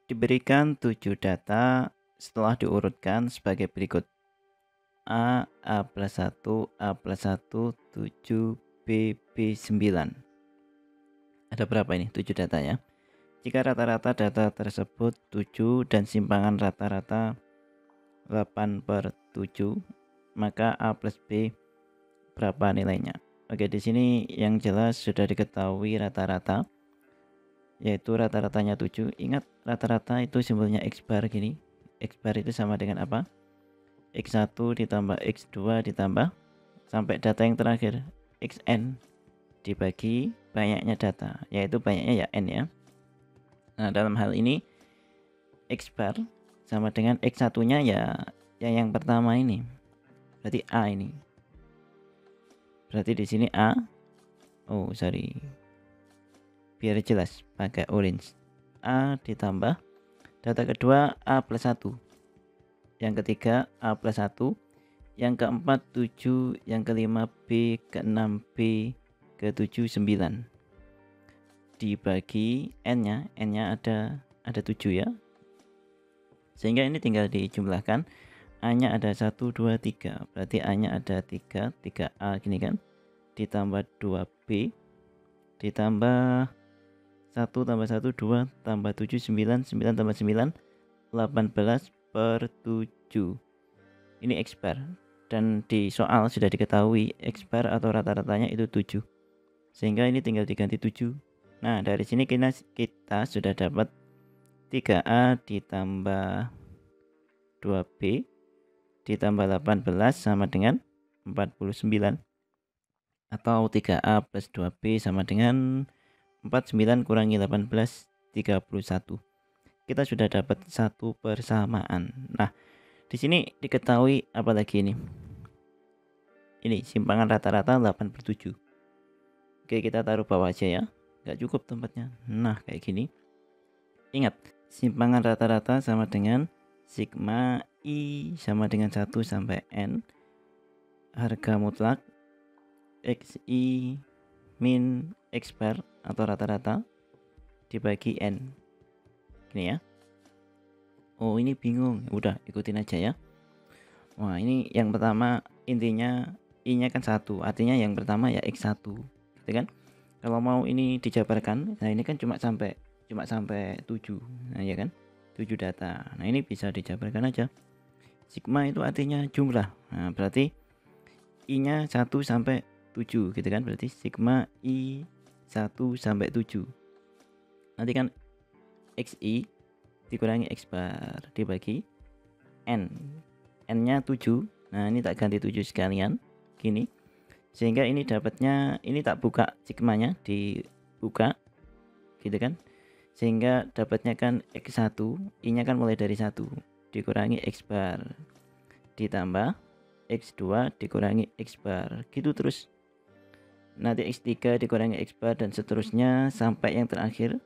Diberikan 7 data setelah diurutkan sebagai berikut. A plus 1, A plus 1, 7, B 9. Ada berapa ini? 7 data ya. Jika rata-rata data tersebut 7 dan simpangan rata-rata 8/7, maka A plus B berapa nilainya? Oke, di sini yang jelas sudah diketahui rata-rata, yaitu rata-ratanya 7. Ingat, rata-rata itu simbolnya X bar gini. X bar itu sama dengan apa? X1 ditambah X2 ditambah sampai data yang terakhir Xn dibagi banyaknya data, yaitu banyaknya ya N ya. Nah, dalam hal ini X bar sama dengan X1 nya ya yang pertama ini, berarti A ini. Berarti di sini A. Oh sorry, biar jelas pakai orange. A ditambah data kedua A plus 1, yang ketiga A plus 1, yang keempat 7, yang kelima B, keenam B, ke-7 9. Dibagi N nya ada 7 ya. Sehingga ini tinggal dijumlahkan. A nya ada 1, 2, 3. Berarti A nya ada 3, 3A gini kan. Ditambah 2B, ditambah 1 tambah 1 2 tambah 7 9, 9 tambah 9 18/7. Ini X bar, dan di soal sudah diketahui X bar atau rata-ratanya itu 7, sehingga ini tinggal diganti 7. Nah, dari sini kita sudah dapat 3A ditambah 2B ditambah 18 sama dengan 49, atau 3A plus 2B sama dengan 49 kurangi 18 31. Kita sudah dapat satu persamaan. Nah, di sini diketahui apa lagi ini? Ini simpangan rata-rata 8/7. Oke, kita taruh bawah aja ya. Nggak cukup tempatnya. Nah, kayak gini. Ingat, simpangan rata-rata sama dengan sigma I sama dengan 1 sampai N. Harga mutlak XI min X bar atau rata-rata dibagi N. Gini ya. Oh, ini bingung. Udah, ikutin aja ya. Wah, ini yang pertama intinya I-nya kan 1, artinya yang pertama ya X1. Gitu kan? Kalau mau ini dijabarkan, nah ini kan cuma sampai 7. Nah, ya kan? 7 data. Nah, ini bisa dijabarkan aja. Sigma itu artinya jumlah. Nah, berarti I-nya 1 sampai 7 gitu kan? Berarti sigma I 1 sampai 7. Nanti kan XI dikurangi X bar dibagi N. N-nya 7. Nah, ini tak ganti 7 sekalian gini. Sehingga ini dapatnya, ini tak buka sigmanya, dibuka gitu kan. Sehingga dapatnya kan X1, I-nya kan mulai dari 1 dikurangi X bar ditambah X2 dikurangi X bar, gitu terus. Nanti X3 dikurangi X bar dan seterusnya sampai yang terakhir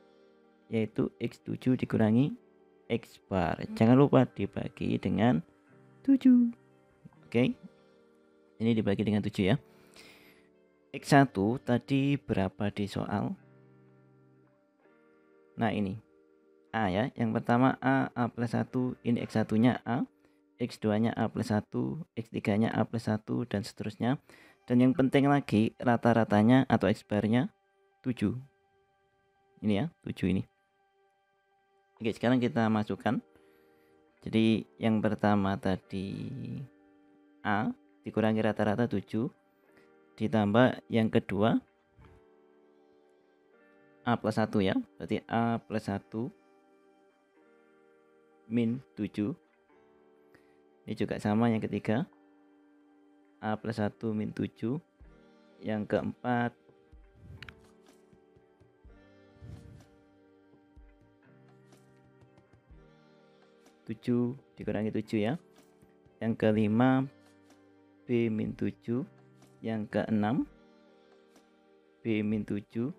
yaitu X7 dikurangi X bar. Jangan lupa dibagi dengan 7. Oke. Ini dibagi dengan 7 ya. X1 tadi berapa di soal? Nah, ini A ya. Yang pertama A plus 1. Ini X1-nya A, X2-nya A plus 1, X3-nya A plus 1, dan seterusnya. Dan yang penting lagi, rata-ratanya atau X bar-nya 7. Ini ya, 7 ini. Oke, sekarang kita masukkan. Jadi yang pertama tadi A dikurangi rata-rata 7, ditambah yang kedua A plus 1 ya. Berarti A plus 1 min 7. Ini juga sama yang ketiga. A plus 1 min 7. Yang keempat tujuh dikurangi 7 ya. Yang kelima B min 7. Yang keenam B min 7.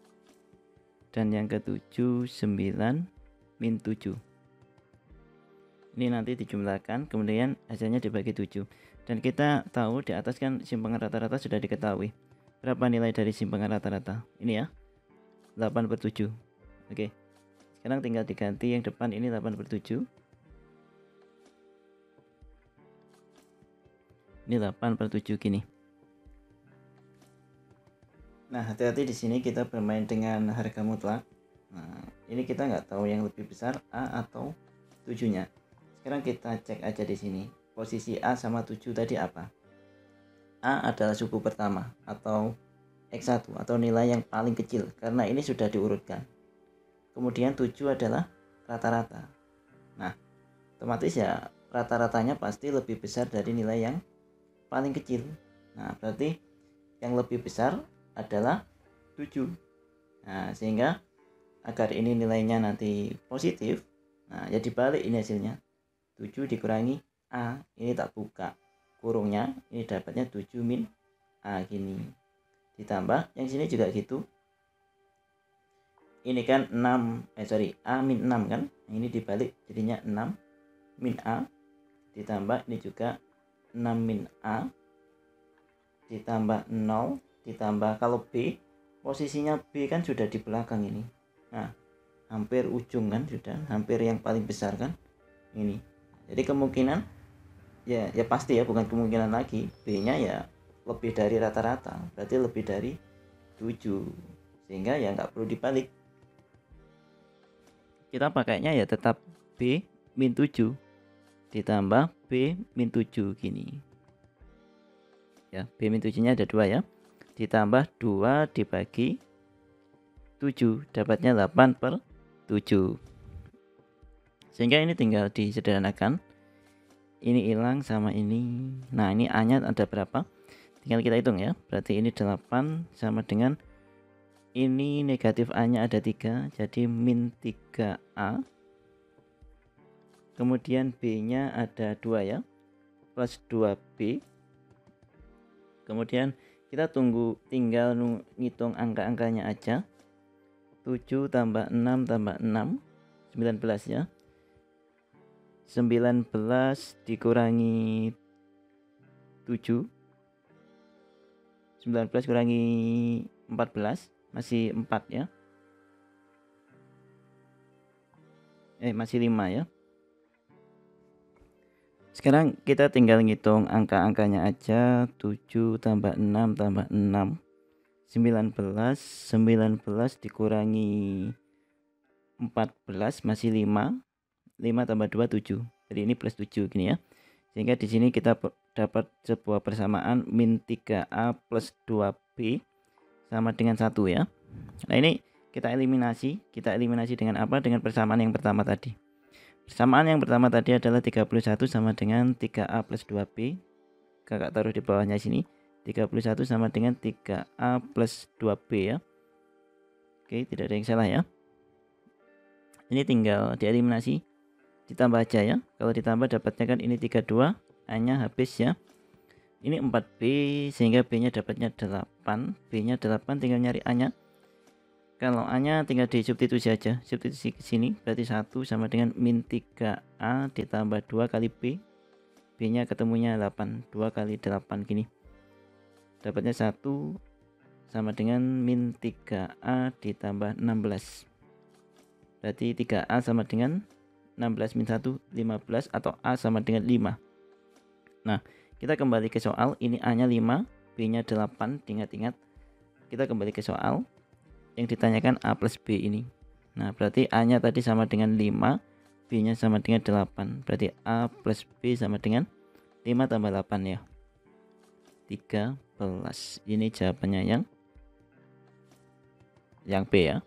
Dan yang ketujuh 9 min 7. Ini nanti dijumlahkan, kemudian hasilnya dibagi 7. Dan kita tahu di atas kan simpangan rata-rata sudah diketahui. Berapa nilai dari simpangan rata-rata? Ini ya, 8/7. Oke, Sekarang tinggal diganti yang depan ini 8/7. Ini 8/7 gini. Nah, hati-hati di sini kita bermain dengan harga mutlak. Nah, ini kita nggak tahu yang lebih besar A atau 7-nya. Sekarang kita cek aja di sini. Posisi A sama 7 tadi apa? A adalah suku pertama atau X1 atau nilai yang paling kecil karena ini sudah diurutkan. Kemudian 7 adalah rata-rata. Nah, otomatis ya rata-ratanya pasti lebih besar dari nilai yang paling kecil. Nah, berarti yang lebih besar adalah 7. Nah, sehingga agar ini nilainya nanti positif, nah ya dibalik ini hasilnya. 7 dikurangi A, ini tak buka kurungnya, ini dapatnya 7 min A gini. Ditambah yang sini juga gitu. Ini kan 6, A min 6 kan. Ini dibalik jadinya 6 min A. Ditambah ini juga 6 min A. Ditambah 0. Ditambah kalau B, posisinya B kan sudah di belakang ini. Nah, hampir ujung kan sudah, hampir yang paling besar kan ini. Jadi kemungkinan ya pasti ya, bukan kemungkinan lagi, B-nya ya lebih dari rata-rata, berarti lebih dari 7, sehingga ya nggak perlu dibalik. Kita pakainya ya tetap B min 7 ditambah B min 7 gini ya. B min 7 nya ada 2 ya, ditambah 2 dibagi 7 dapatnya 8/7, sehingga ini tinggal disederhanakan. Ini hilang sama ini. Nah, ini A nya ada berapa, tinggal kita hitung ya. Berarti ini 8 sama dengan ini negatif A nya ada 3, jadi min 3A. Kemudian B nya ada 2 ya, plus 2B. Kemudian kita tinggal ngitung angka-angkanya aja. 7 tambah 6 tambah 6, 19 ya. 19 dikurangi 7, 19 kurangi 14, masih 4 ya. Masih 5 ya. Sekarang kita tinggal ngitung angka-angkanya aja. 7 tambah 6 tambah 6, 19 dikurangi 14 masih 5 tambah 2 7, jadi ini plus 7 gini ya. Sehingga di sini kita dapat sebuah persamaan min 3A plus 2B sama dengan 1 ya. Nah, ini kita eliminasi dengan apa? Dengan persamaan yang pertama tadi. Persamaan yang pertama tadi adalah 31 sama dengan 3A plus 2B. Kakak taruh di bawahnya sini. 31 sama dengan 3A plus 2B ya. Oke, tidak ada yang salah ya. Ini tinggal dieliminasi, ditambah aja ya. Kalau ditambah dapatnya kan ini 32, A nya habis ya. Ini 4B, sehingga B nya dapatnya 8. B nya 8, tinggal nyari A nya. Kalau A nya tinggal disubstitusi aja, substitusi ke sini, berarti 1 sama dengan min 3A ditambah 2 kali B. B nya ketemunya 8, 2 kali 8 gini. Dapatnya 1 sama dengan min 3A ditambah 16. Berarti 3A sama dengan 16 min 1, 15, atau A sama dengan 5. Nah, kita kembali ke soal. Ini A nya 5, B nya 8. Ingat-ingat, kita kembali ke soal yang ditanyakan A plus B ini. Nah, berarti A nya tadi sama dengan 5, B nya sama dengan 8. Berarti A plus B sama dengan 5 tambah 8 ya, 13. Ini jawabannya yang B ya.